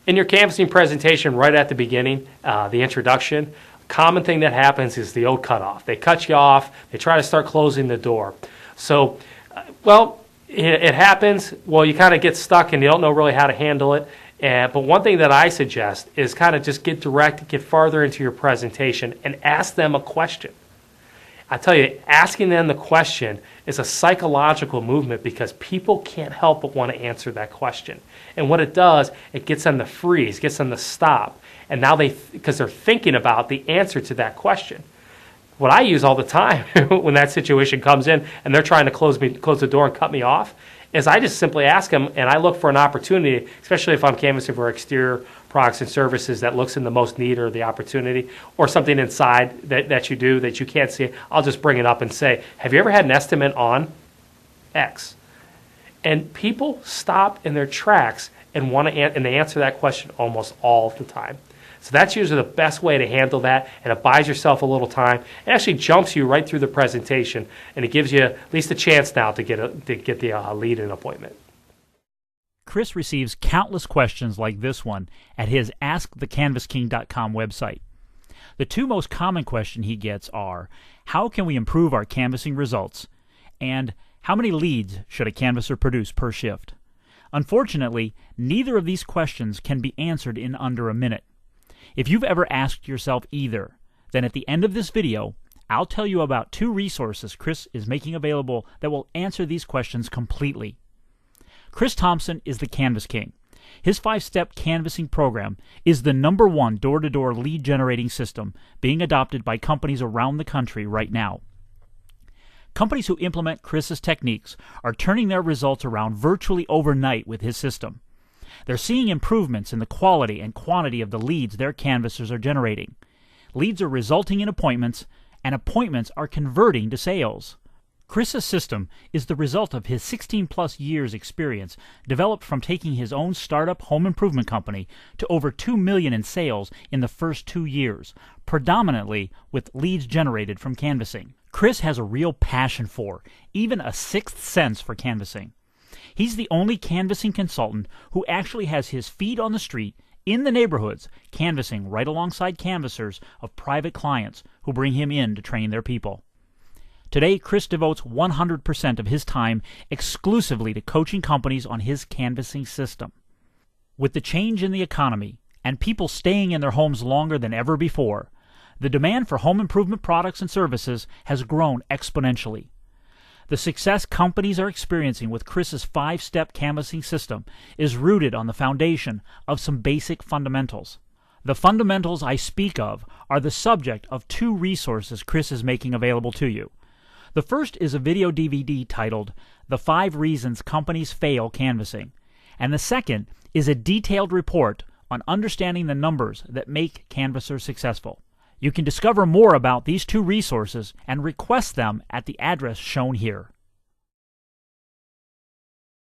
In your canvassing presentation right at the beginning, the introduction, common thing that happens is the old cutoff. They cut you off. They try to start closing the door. So, it happens. Well, you kind of get stuck and you don't know really how to handle it. But one thing that I suggest is kind of just get direct, get farther into your presentation and ask them a question. I tell you, asking them the question is a psychological movement because people can't help but want to answer that question. And what it does, it gets them to freeze, gets them to stop. And now because they're thinking about the answer to that question. What I use all the time when that situation comes in and they're trying to close the door and cut me off is I just simply ask them and I look for an opportunity, especially if I'm canvassing for exterior products and services that looks in the most need or the opportunity or something inside that you do that you can't see. I'll just bring it up and say, have you ever had an estimate on X? And people stop in their tracks and and they answer that question almost all the time. So that's usually the best way to handle that, and it buys yourself a little time. It actually jumps you right through the presentation, and it gives you at least a chance now to get the lead-in appointment. Chris receives countless questions like this one at his AskTheCanvassKing.com website. The two most common questions he gets are, how can we improve our canvassing results? And how many leads should a canvasser produce per shift? Unfortunately, neither of these questions can be answered in under a minute. If you've ever asked yourself either, then at the end of this video, I'll tell you about two resources Chris is making available that will answer these questions completely. Chris Thompson is the Canvass King. His 5-step canvassing program is the #1 door-to-door lead generating system being adopted by companies around the country right now. Companies who implement Chris's techniques are turning their results around virtually overnight with his system. They're seeing improvements in the quality and quantity of the leads their canvassers are generating. Leads are resulting in appointments, and appointments are converting to sales. Chris's system is the result of his 16-plus years experience developed from taking his own startup home improvement company to over $2 million in sales in the first 2 years, predominantly with leads generated from canvassing. Chris has a real passion for, even a sixth sense for canvassing. He's the only canvassing consultant who actually has his feet on the street in the neighborhoods, canvassing right alongside canvassers of private clients who bring him in to train their people. Today, Chris devotes 100% of his time exclusively to coaching companies on his canvassing system. With the change in the economy and people staying in their homes longer than ever before, the demand for home improvement products and services has grown exponentially. The success companies are experiencing with Chris's 5-step canvassing system is rooted on the foundation of some basic fundamentals. The fundamentals I speak of are the subject of two resources Chris is making available to you. The first is a video DVD titled The 5 Reasons Companies Fail Canvassing, and the second is a detailed report on understanding the numbers that make canvassers successful. You can discover more about these two resources and request them at the address shown here.